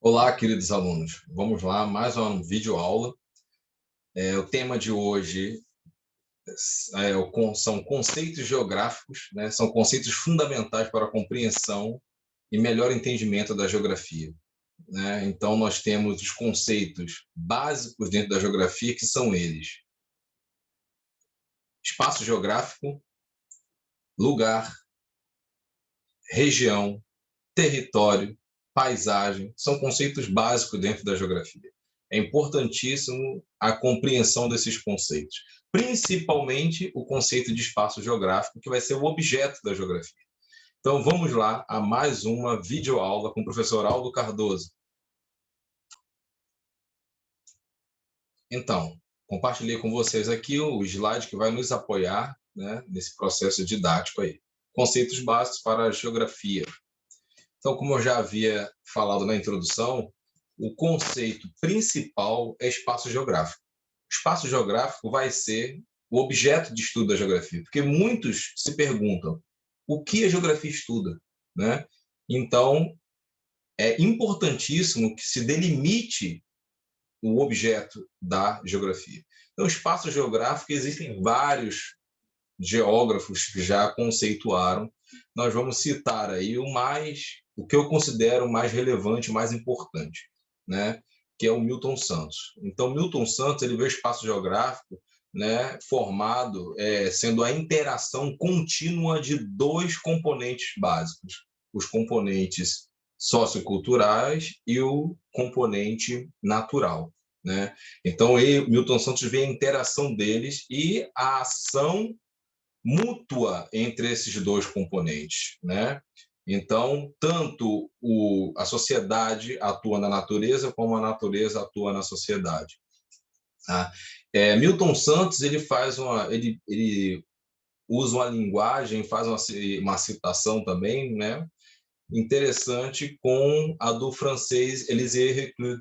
Olá, queridos alunos. Vamos lá, mais uma videoaula. O tema de hoje são conceitos geográficos, né? São conceitos fundamentais para a compreensão e melhor entendimento da geografia, né? Então, nós temos os conceitos básicos dentro da geografia, que são eles: espaço geográfico, lugar, região, território, paisagem, são conceitos básicos dentro da geografia. É importantíssimo a compreensão desses conceitos, principalmente o conceito de espaço geográfico, que vai ser o objeto da geografia. Então, vamos lá a mais uma videoaula com o professor Aldo Cardoso. Então, compartilhei com vocês aqui o slide que vai nos apoiar, né, nesse processo didático aí. Conceitos básicos para a geografia. Então, como eu já havia falado na introdução, o conceito principal é espaço geográfico. O espaço geográfico vai ser o objeto de estudo da geografia, porque muitos se perguntam o que a geografia estuda, né? Então, é importantíssimo que se delimite o objeto da geografia. Então, espaço geográfico, existem vários geógrafos que já conceituaram. Nós vamos citar aí o que eu considero mais relevante, mais importante, né? Que é o Milton Santos. Então, Milton Santos ele vê o espaço geográfico, né, formado sendo a interação contínua de dois componentes básicos: os componentes socioculturais e o componente natural, né? Então, Milton Santos vê a interação deles e a ação mútua entre esses dois componentes, né? Então, tanto a sociedade atua na natureza, como a natureza atua na sociedade. Tá? Milton Santos ele usa uma linguagem, faz uma citação também, né? Interessante com a do francês Élisée Reclus,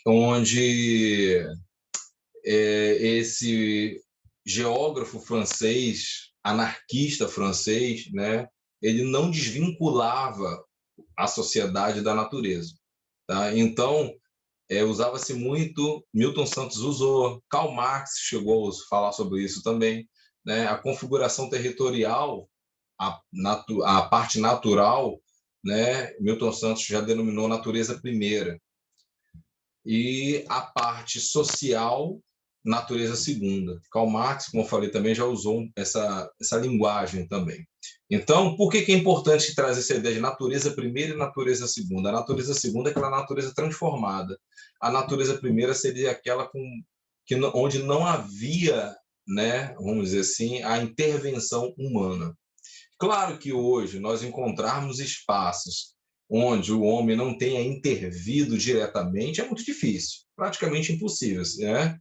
onde esse geógrafo francês, anarquista francês, né, ele não desvinculava a sociedade da natureza. Tá? Então, usava-se muito, Milton Santos usou, Karl Marx chegou a falar sobre isso também, né? A configuração territorial, a parte natural, né? Milton Santos já denominou natureza primeira, e a parte social, natureza segunda. Karl Marx, como eu falei, também já usou essa linguagem também. Então, por que é importante trazer essa ideia de natureza primeira e natureza segunda? A natureza segunda é aquela natureza transformada. A natureza primeira seria aquela onde não havia, né, vamos dizer assim, a intervenção humana. Claro que hoje nós encontrarmos espaços onde o homem não tenha intervido diretamente é muito difícil, praticamente impossível, né?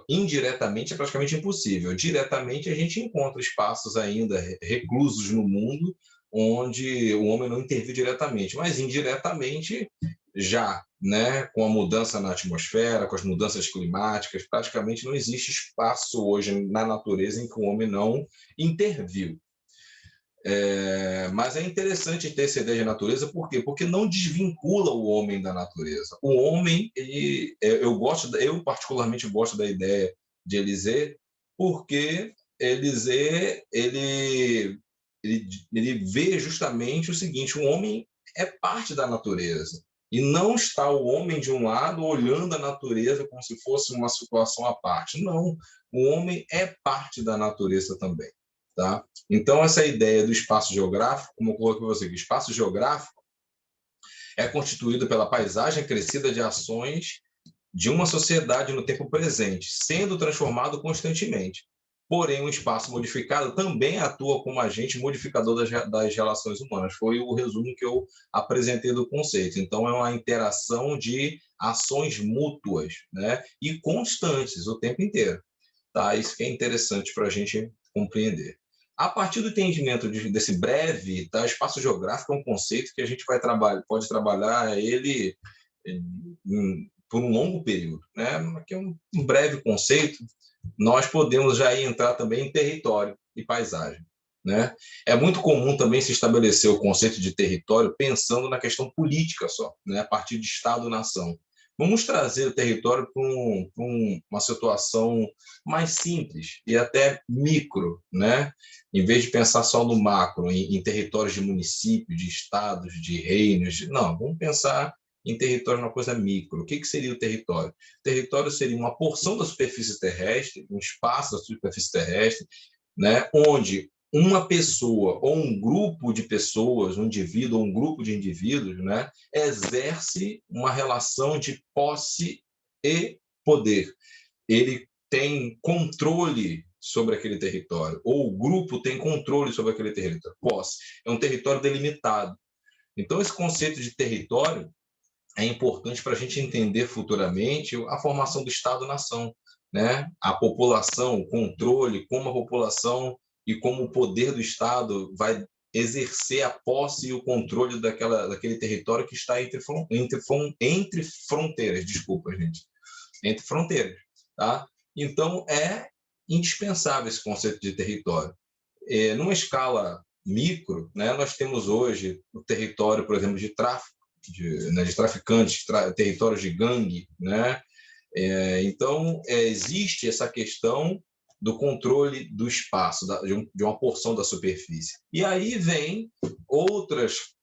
Indiretamente é praticamente impossível. Diretamente a gente encontra espaços ainda reclusos no mundo onde o homem não interviu diretamente, mas indiretamente já, né, com a mudança na atmosfera, com as mudanças climáticas, praticamente não existe espaço hoje na natureza em que o homem não interviu. Mas é interessante ter essa ideia de natureza, por quê? Porque não desvincula o homem da natureza. O homem, eu particularmente gosto da ideia de Élisée, porque Élisée ele vê justamente o seguinte: o homem é parte da natureza, e não está o homem de um lado olhando a natureza como se fosse uma situação à parte. Não, o homem é parte da natureza também. Tá? Então, essa ideia do espaço geográfico, como eu coloquei para você, que o espaço geográfico é constituído pela paisagem crescida de ações de uma sociedade no tempo presente, sendo transformado constantemente. Porém, o espaço modificado também atua como agente modificador das relações humanas. Foi o resumo que eu apresentei do conceito. Então, é uma interação de ações mútuas, né? E constantes o tempo inteiro. Tá? Isso que é interessante para a gente compreender. A partir do entendimento desse breve, tá, espaço geográfico é um conceito que a gente pode trabalhar ele por um longo período, né? Aqui é um breve conceito. Nós podemos já entrar também em território e paisagem. né? É muito comum também se estabelecer o conceito de território pensando na questão política só, né? A partir de Estado-nação. Vamos trazer o território para uma situação mais simples e até micro, né? Em vez de pensar só no macro, em territórios de municípios, de estados, de reinos. Não, vamos pensar em território uma coisa micro. O que seria o território? O território seria uma porção da superfície terrestre, um espaço da superfície terrestre, né? Onde uma pessoa ou um grupo de pessoas, um indivíduo ou um grupo de indivíduos, né, exerce uma relação de posse e poder. Ele tem controle sobre aquele território, ou o grupo tem controle sobre aquele território. Posse. É um território delimitado. Então, esse conceito de território é importante para a gente entender futuramente a formação do Estado-nação, né? A população, o controle, como a população e como o poder do Estado vai exercer a posse e o controle daquele território que está entre fronteiras, desculpa, gente, entre fronteiras, tá? Então, é indispensável esse conceito de território. Numa escala micro, né, nós temos hoje o território, por exemplo, de tráfico, de traficantes, territórios de gangue, né? Então, existe essa questão do controle do espaço, de uma porção da superfície. E aí vem outros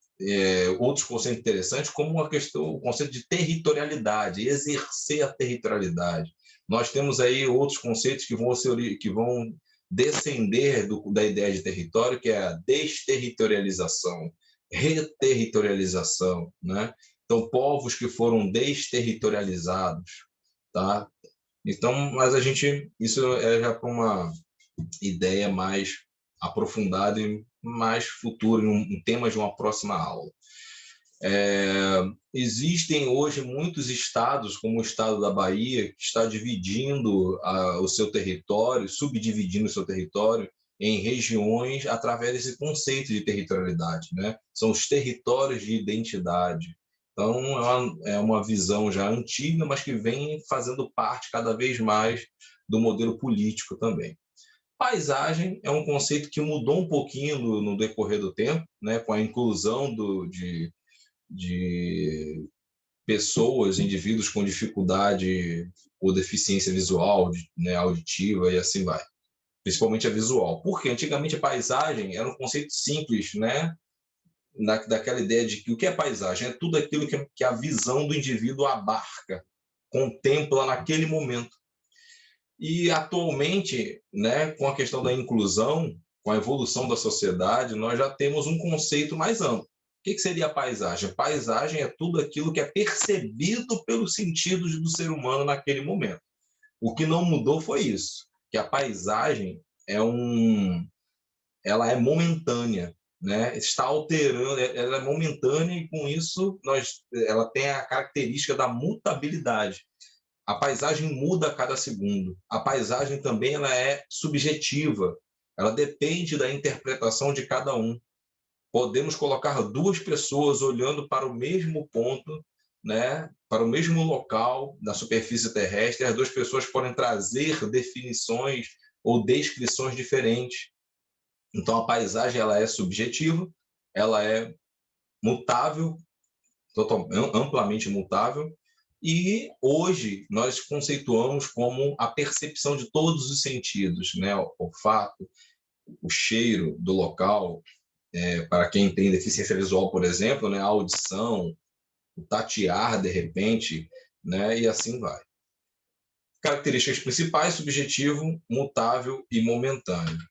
conceitos interessantes, como o conceito de territorialidade, exercer a territorialidade. Nós temos aí outros conceitos que vão descender da ideia de território, que é a desterritorialização, reterritorialização, né? Então, povos que foram desterritorializados, tá? Então, mas isso é já para uma ideia mais aprofundada e mais futura, um tema de uma próxima aula. Existem hoje muitos estados, como o estado da Bahia, que está dividindo o seu território, subdividindo o seu território em regiões através desse conceito de territorialidade, né? São os territórios de identidade. Então, é uma visão já antiga, mas que vem fazendo parte cada vez mais do modelo político também. Paisagem é um conceito que mudou um pouquinho no decorrer do tempo, né? Com a inclusão de pessoas, indivíduos com dificuldade ou deficiência visual, né, auditiva e assim vai. Principalmente a visual. Porque antigamente a paisagem era um conceito simples, né? Daquela ideia de que o que é paisagem? É tudo aquilo que a visão do indivíduo abarca, contempla naquele momento. E atualmente, né, com a questão da inclusão, com a evolução da sociedade, nós já temos um conceito mais amplo. O que seria a paisagem? Paisagem é tudo aquilo que é percebido pelos sentidos do ser humano naquele momento. O que não mudou foi isso, que a paisagem ela é momentânea, né? Está alterando, ela é momentânea e com isso ela tem a característica da mutabilidade. A paisagem muda a cada segundo. A paisagem também ela é subjetiva. Ela depende da interpretação de cada um. Podemos colocar duas pessoas olhando para o mesmo ponto, né, para o mesmo local na superfície terrestre, e as duas pessoas podem trazer definições ou descrições diferentes. Então, a paisagem ela é subjetiva, ela é mutável, amplamente mutável, e hoje nós conceituamos como a percepção de todos os sentidos, né? O olfato, o cheiro do local, para quem tem deficiência visual, por exemplo, né? A audição, o tatear de repente, né? E assim vai. Características principais: subjetivo, mutável e momentâneo.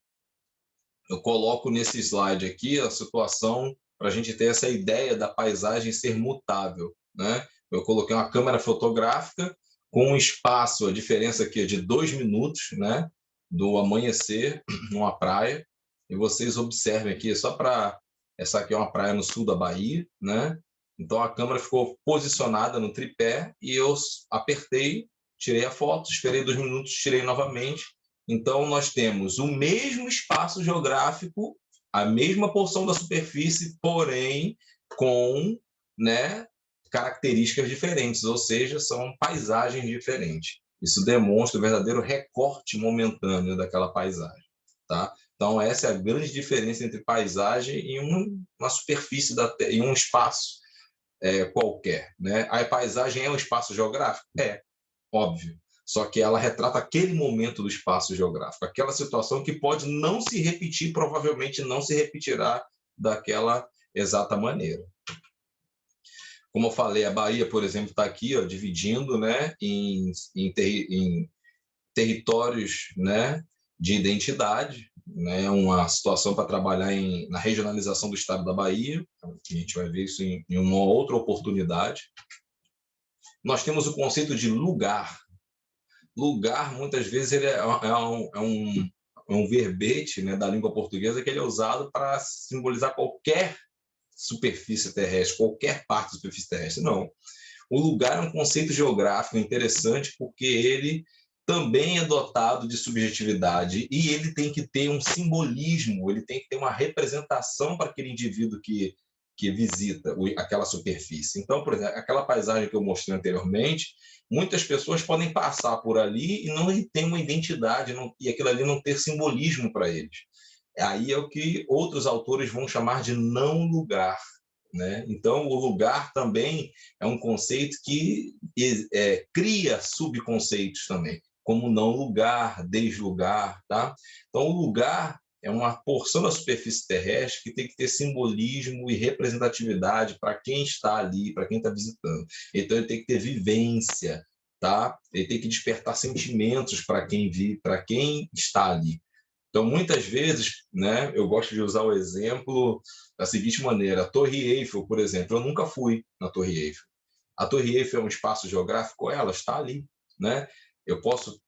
Eu coloco nesse slide aqui a situação para a gente ter essa ideia da paisagem ser mutável, né? Eu coloquei uma câmera fotográfica com um espaço, a diferença aqui é de 2 minutos, né? Do amanhecer numa praia, e vocês observem aqui, essa aqui é uma praia no sul da Bahia, né? Então a câmera ficou posicionada no tripé e eu apertei, tirei a foto, esperei 2 minutos, tirei novamente. Então nós temos o mesmo espaço geográfico, a mesma porção da superfície, porém com, né, características diferentes, ou seja, são paisagens diferentes. Isso demonstra o verdadeiro recorte momentâneo daquela paisagem, tá? Então, essa é a grande diferença entre paisagem e uma superfície da Terra, e um espaço qualquer, né? A paisagem é um espaço geográfico? É, óbvio. Só que ela retrata aquele momento do espaço geográfico, aquela situação que pode não se repetir, provavelmente não se repetirá daquela exata maneira. Como eu falei, a Bahia, por exemplo, está aqui, ó, dividindo, né, em territórios, né, de identidade, né, uma situação para trabalhar na regionalização do estado da Bahia. A gente vai ver isso em uma outra oportunidade. Nós temos o conceito de lugar. Lugar, muitas vezes, ele é um verbete, né, da língua portuguesa, que ele é usado para simbolizar qualquer superfície terrestre, qualquer parte da superfície terrestre. Não. O lugar é um conceito geográfico interessante porque ele também é dotado de subjetividade e ele tem que ter um simbolismo, ele tem que ter uma representação para aquele indivíduo que visita aquela superfície. Então, por exemplo, aquela paisagem que eu mostrei anteriormente, muitas pessoas podem passar por ali e não ter uma identidade, e aquilo ali não ter simbolismo para eles. Aí é o que outros autores vão chamar de não lugar, né? Então, o lugar também é um conceito que cria subconceitos também, como não lugar, deslugar, tá? Então, o lugar é uma porção da superfície terrestre que tem que ter simbolismo e representatividade para quem está ali, para quem está visitando. Então, ele tem que ter vivência, tá? Ele tem que despertar sentimentos para quem vive, para quem está ali. Então, muitas vezes, né, eu gosto de usar o exemplo da seguinte maneira: a Torre Eiffel, por exemplo, eu nunca fui na Torre Eiffel. A Torre Eiffel é um espaço geográfico? Ela está ali, né? Eu posso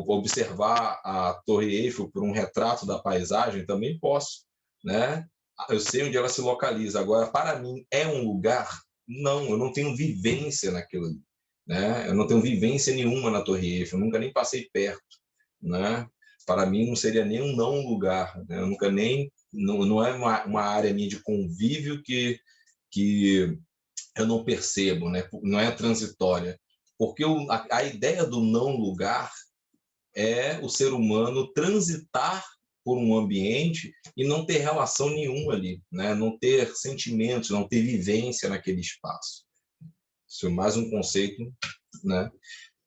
observar a Torre Eiffel por um retrato da paisagem? Também posso, né? Eu sei onde ela se localiza. Agora, para mim, é um lugar? Não, eu não tenho vivência naquilo ali, né? Eu não tenho vivência nenhuma na Torre Eiffel, eu nunca nem passei perto, né? Para mim não seria nem um não lugar, né? Eu nunca nem não é uma área minha de convívio que eu não percebo, né? Não é transitória, porque a ideia do não lugar é o ser humano transitar por um ambiente e não ter relação nenhuma ali, né? Não ter sentimentos, não ter vivência naquele espaço. Isso é mais um conceito, né?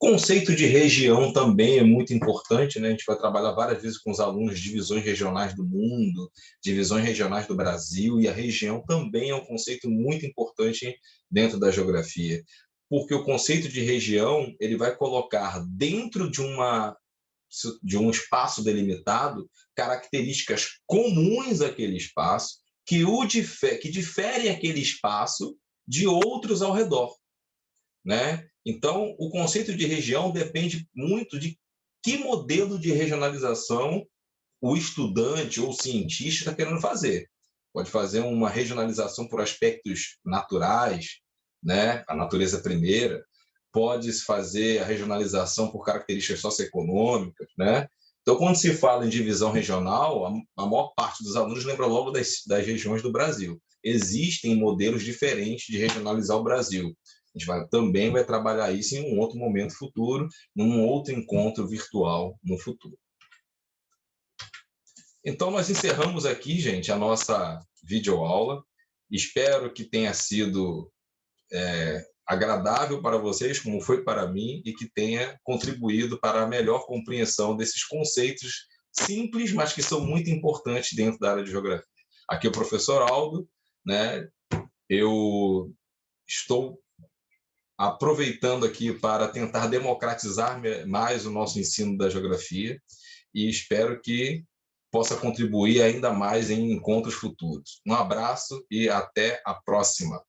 Conceito de região também é muito importante, né? A gente vai trabalhar várias vezes com os alunos de divisões regionais do mundo, divisões regionais do Brasil, e a região também é um conceito muito importante dentro da geografia, porque o conceito de região ele vai colocar dentro de um espaço delimitado características comuns àquele espaço que diferem aquele espaço de outros ao redor, né? Então, o conceito de região depende muito de que modelo de regionalização o estudante ou o cientista está querendo fazer. Pode fazer uma regionalização por aspectos naturais, né? A natureza primeira. Pode-se fazer a regionalização por características socioeconômicas, né? Então, quando se fala em divisão regional, a maior parte dos alunos lembra logo das regiões do Brasil. Existem modelos diferentes de regionalizar o Brasil. A gente também vai trabalhar isso em um outro momento futuro, num outro encontro virtual no futuro. Então, nós encerramos aqui, gente, a nossa videoaula. Espero que tenha sido agradável para vocês, como foi para mim, e que tenha contribuído para a melhor compreensão desses conceitos simples, mas que são muito importantes dentro da área de geografia. Aqui é o professor Aldo, né? Eu estou aproveitando aqui para tentar democratizar mais o nosso ensino da geografia e espero que possa contribuir ainda mais em encontros futuros. Um abraço e até a próxima.